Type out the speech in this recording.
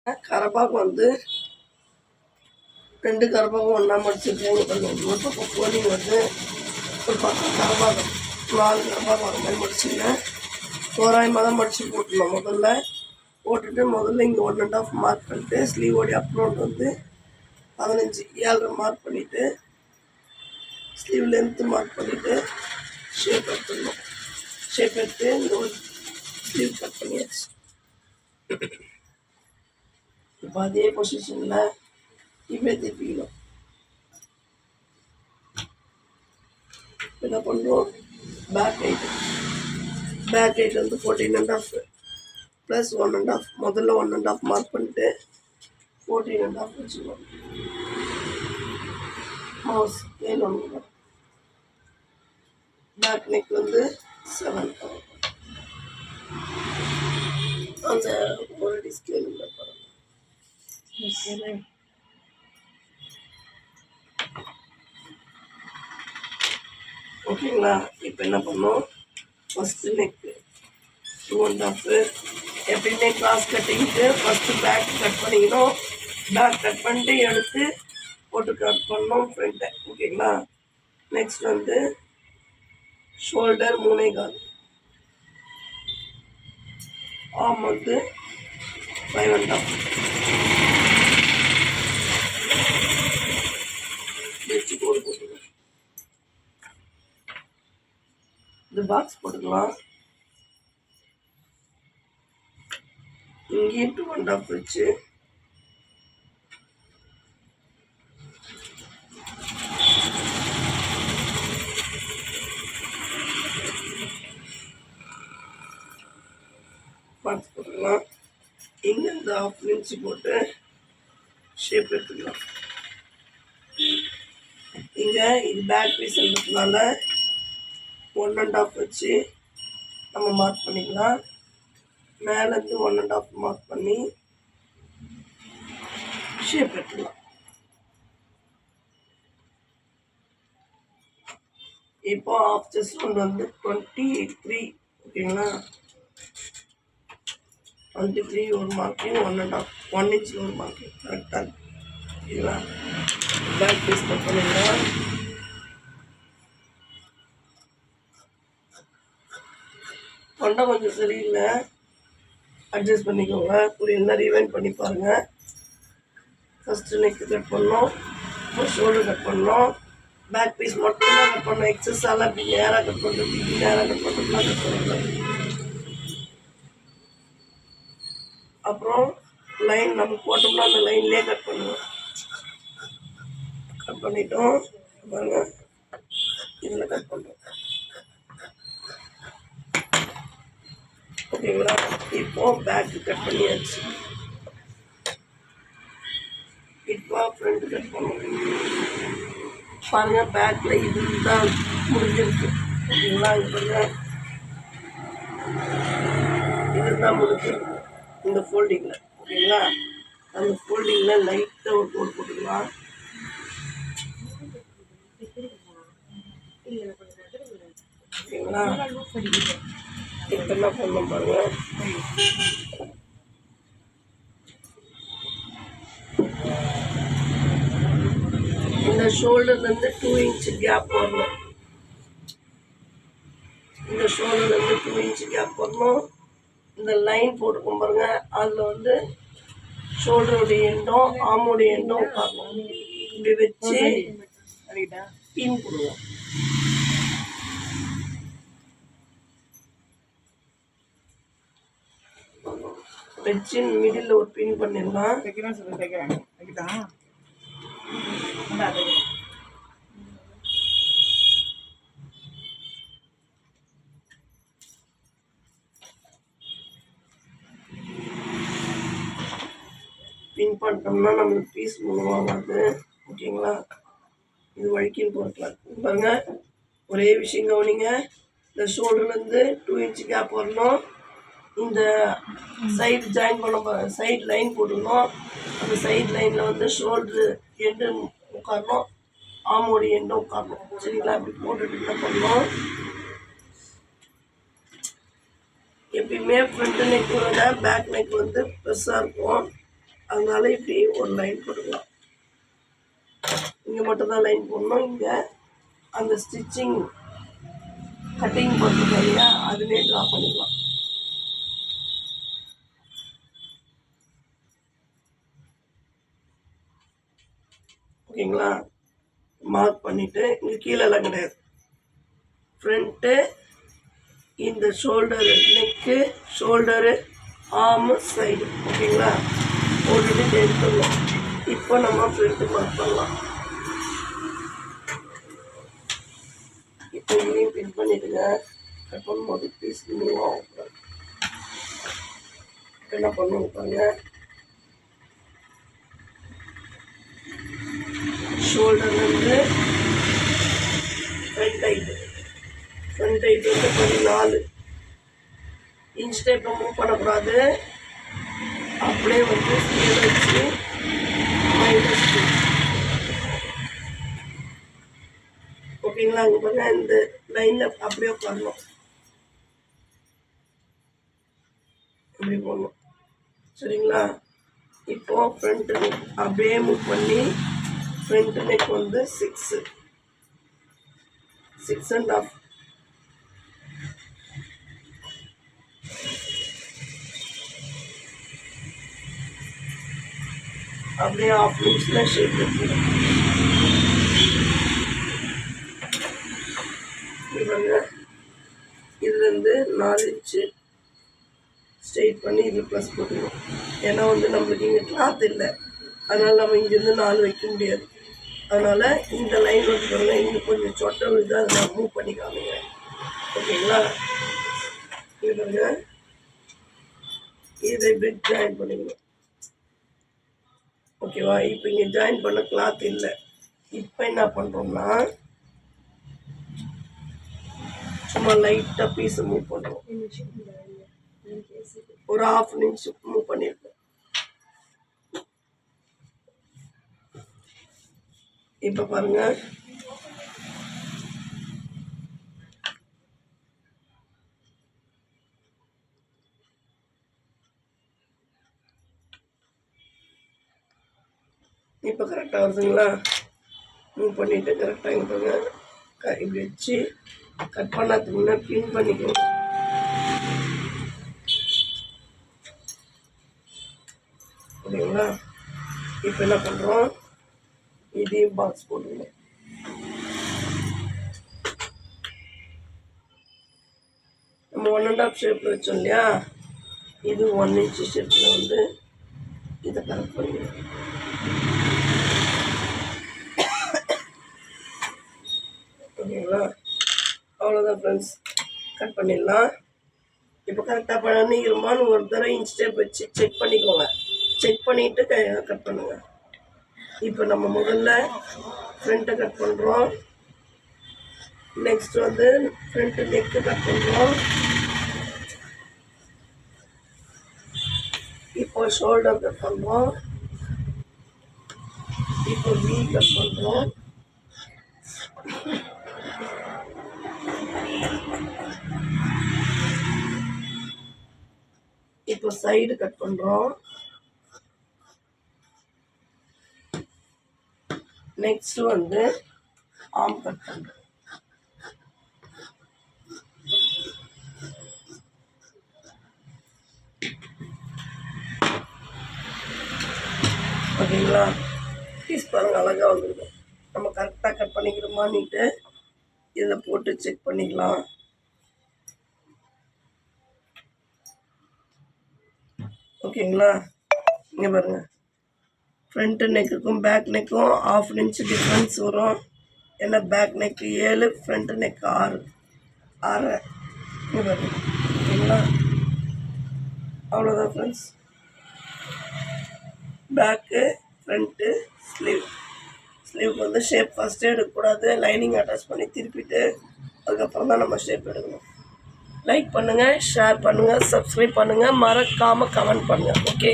கரப்பாக்கு வந்து 2 கரப்பாக்கும் ஒன்றா மடிச்சிருக்கேன். ஒரு பக்கம் கோழி வந்து ஒரு பக்கம் கரப்பாக்கம் 4 கரப்பாக்கம் அந்த மாதிரி மடிச்சுங்க. தோராயமாக தான் மடித்து போட்டுடணும். முதல்ல இங்கே 1.5 மார்க் பண்ணிட்டு ஸ்லீவோடைய அப்ரோட் வந்து 15 7.5 மார்க் பண்ணிவிட்டு ஸ்லீவ் லென்த்து மார்க் பண்ணிவிட்டு ஷேப் எடுத்துடணும். ஷேப் எடுத்து இந்த ஒரு ஸ்லீவ் கட் பண்ணியாச்சு. இப்போ அதே பொசிஷனில் இப்படியே திருப்பிக்கணும். என்ன பண்ணுறோம், பேக் ஹைட் வந்து 14.5 ப்ளஸ் 1.5 முதல்ல 1.5 மார்க் பண்ணிட்டு 14.5 வச்சுக்கணும். மவுஸ் ஏழு பேக் நெக் வந்து 7 அந்த ஒரு டிஸ்கேல் ஓகேங்களா. இப்போ என்ன பண்ணோம், ஃபஸ்ட்டு நெக்கு 2.5 எப்பயுமே கிராஸ் கட்டிங்க்கு ஃபஸ்ட்டு பேக் கட் பண்ணிக்கணும். பேக் கட் பண்ணிட்டு எடுத்து போட்டு கட் பண்ணோம் ஃப்ரண்ட்டை. ஓகேங்களா. நெக்ஸ்ட் வந்து ஷோல்டர் 3.25, ஆர்ம் வந்து 5.5 வச்சு போட்டுக்கலாம். இந்த பாக்ஸ் போட்டுக்கலாம். இங்கேயும் 2.5 வச்சு பாக்ஸ் போட்டுக்கலாம். இங்கே இந்த 1/2 இன்ச்சு போட்டு ஷேப் எடுத்துக்கலாம். இங்கே இது பேக் பீஸ்ன்றதுனால 1.5 வச்சு நம்ம மார்க் பண்ணிக்கலாம். மேலேருந்து 1.5 மார்க் பண்ணி ஷேப் எடுத்துக்கலாம். இப்போ ஆஃப் செஸ்ட் ரவுண்ட் வந்து 23. ஓகேங்களா. 23 ஒரு மார்க்கிங் 1 இன்ச்சில் ஒரு மார்க்கிங் கரெக்டாக ஓகேங்களா. பேக் பீஸ் கட் பண்ணிக்கலாம். தொண்டை கொஞ்சம் சரியில்லை, அட்ஜஸ்ட் பண்ணிக்கோங்க. புரியல ரீவைண்ட் பண்ணி பாருங்கள். ஃபஸ்ட்டு நெக்கு கட் பண்ணோம், ஷோல்டர் கட் பண்ணோம், பேக் பீஸ் மட்டும் தான் கட் பண்ணோம். எக்ஸஸால் அப்படி நேராக கட் பண்ணுறதுலாம் கட் பண்ணிக்கலாம். அப்புறம் லைன் நம்ம போட்டோம்னா அந்த லைன்லேயே கட் பண்ணுவோம். கட் பண்ணிட்டோம் பாருங்கள், இதில் கட் பண்ணுறோம். ஓகேங்களா. இப்போது பேக்கு கட் பண்ணியாச்சு. இப்போ ஃப்ரண்ட் கட் பண்ணுவோம். பாருங்கள், பேக்கில் இதுதான் முடிஞ்சிருக்கு. ஓகேங்களா. இதுதான் முடிஞ்சிருக்கு இந்த ஃபோல்டிங்கில். ஓகேங்களா. அந்த ஃபோல்டிங்கில் லைட்டாக ஒரு கோட் போட்டுக்கலாம். ஓகேங்களா. இப்போ என்ன பண்ணணும் பாருங்கள், இந்த ஷோல்டர்லேருந்து 2 இன்ச்சு கேப் வரணும். இந்த ஷோல்டர்லேருந்து 2 இன்ச்சு கேப் வரணும். இந்த லைன் போட்டுக்கும் பாருங்க, அதில் வந்து ஷோல்டருடைய எண்டும் ஆர்முடைய எண்டும் உட்காரணும். இப்படி வச்சு பின் போடுவோம். வச்சு மிடில் ஒரு பின் பண்ணிடலாம். பின் பண்ணிட்டோம்னா நம்மளுக்கு பீஸ் மூலமாகாது. ஓகேங்களா. இது வழிக்கின்னு போட்டுக்கலாம். பாருங்க, ஒரே விஷயம் கவனிங்க. இந்த ஷோல்டர்லேருந்து 2 இன்ச்சு கேப் வரணும். இந்த சைடு ஜாயின் பண்ண சைடு லைன் போட்டுக்கணும். அந்த சைடு லைனில் வந்து ஷோல்டரு எண்டு உட்காரணும், ஆமோடி எண்டு உட்காரணும். சரிங்களா. அப்படி போட்டுட்டு என்ன பண்ணணும், எப்பயுமே ஃப்ரண்ட் நெக் விட பேக் நெக் வந்து பெருசாக இருக்கும். அதனால இப்படி ஒரு லைன் போட்டுக்கலாம். இங்கே மட்டும்தான் லைன் போடணும். இங்கே அந்த ஸ்டிச்சிங் கட்டிங் போட்டுருக்கோம் இல்லையா, அதுலேயே ட்ரா பண்ணிக்கலாம். ஓகேங்களா? மார்க் பண்ணிவிட்டு இங்கே கீழெல்லாம் கிடையாது. ஃப்ரண்ட்டு இந்த ஷோல்டரு, நெக்கு, ஷோல்டரு, ஆர்மு, சைடு. ஓகேங்களா? போட்டுட்டு எடுத்துடலாம். இப்போ நம்ம ஃப்ரண்ட்டு மார்க் பண்ணலாம். இப்போ இதையும் பின் பண்ணிவிடுங்க. கட் பண்ணும்போது பீஸ் மூவ் ஆகும். என்ன பண்ணுவோம் பாருங்க, ஷோல்டர்லேருந்து ஃப்ரண்ட் ஹைட்டு வந்து 14 இன்ச் டேப்பை மூவ் பண்ணக்கூடாது. அப்படியே வந்து ஸ்கேல் வச்சு -2. ஓகேங்களா? அங்கே பாருங்க, இந்த லைனில் அப்படியே உட்காரணும். இப்படி போடணும். சரிங்களா? இப்போ ஃப்ரண்ட் நெக் அப்படியே மூவ் பண்ணி ஃப்ரண்ட் நெக் வந்து 6.5. அப்படியே 1/2 இன்ச்சில் ஷேப் எடுக்கணும். இவங்க இதுலேருந்து 4 இன்ச்சு ஸ்ட்ரெயிட் பண்ணி இதில் ப்ளஸ் போட்டுக்கணும். ஏன்னா வந்து நம்மளுக்கு இங்கே கிளாத் இல்லை, அதனால் நம்ம இங்கேருந்து 4 வைக்க முடியாது. அதனால் இந்த லைன் வந்து பாருங்க, இங்கே கொஞ்சம் சொட்டை விழுது, அதை நான் மூவ் பண்ணி காமிக்கிறேன். ஓகேங்களா? இது பாருங்க, இதை இப்படி ஜாயின் பண்ணிக்கணும். ஓகேவா? இப்போ இங்கே ஜாயின் பண்ண கிளாத் இல்லை. இப்போ என்ன பண்ணுறோம்னா, சும்மா லைட்டாக பீஸை மூவ் பண்ணுறோம். ஒரு 1/2 இன்ச் மூவ் பண்ணியிருக்கோம். இப்போ பாருங்க, இப்போ கரெக்டாக வருதுங்களா? மூவ் பண்ணிவிட்டு கரெக்டாக இங்கே பாருங்க, இப்படி வச்சு கட் பண்ணாதுக்கு முன்னே பின் பண்ணிக்கணும். ஓகேங்களா? இப்போ என்ன பண்ணுறோம், இதையும் பாக்ஸ் போட்டுக்கணும். நம்ம 1.5 ஷேப்பில் வச்சோம் இல்லையா, இது 1 இன்ச் ஷேப்பில் வந்து இதை கரெக்ட் பண்ணிக்கணும். ஓகேங்களா? அவ்வளோதான் ஃப்ரெண்ட்ஸ், கட் பண்ணிடலாம். இப்போ கரெக்டாக பண்ணிக்கிறோமான்னு ஒரு தடவை இன்ச் டேப் வச்சு செக் பண்ணிக்கோங்க. செக் பண்ணிவிட்டு கட் பண்ணுங்கள். இப்போ நம்ம முதல்ல ஃப்ரண்ட்டை கட் பண்ணுறோம். நெக்ஸ்ட் வந்து ஃப்ரண்ட்டு நெக்கு கட் பண்ணுறோம். இப்போ ஷோல்டர் கட் பண்ணுறோம். இப்போ வி கட் பண்ணுறோம். இப்போ சைடு கட் பண்ணுறோம். நெக்ஸ்ட் வந்து ஆர்ம் கட் பண்ணுறோம். ஓகேங்களா? பீஸ் பாருங்க, அழகாக வந்துருக்கு. நம்ம கரெக்டாக கட் பண்ணிக்கிறோமான்னுட்டு இதில் போட்டு செக் பண்ணிக்கலாம். ஓகேங்களா? இங்கே பாருங்கள், ஃப்ரண்ட் நெக்குக்கும் பேக் நெக்கும் 1/2 இன்ச் டிஃப்ரென்ஸ் வரும். ஏன்னா பேக் நெக்கு 7, ஃப்ரண்ட் நெக் 6. இங்கே பாருங்க. ஓகேங்களா? அவ்வளோதான் ஃப்ரெண்ட்ஸ். பேக்கு, ஃப்ரண்ட்டு, ஸ்லீவுக்கு வந்து ஷேப் ஃபஸ்ட்டே எடுக்கக்கூடாது. லைனிங் அட்டாச் பண்ணி திருப்பிட்டு அதுக்கப்புறம் தான் நம்ம ஷேப் எடுக்கணும். லைக் பண்ணுங்கள், ஷேர் பண்ணுங்கள், சப்ஸ்கிரைப் பண்ணுங்கள், மறக்காமல் கமெண்ட் பண்ணுங்கள். ஓகே.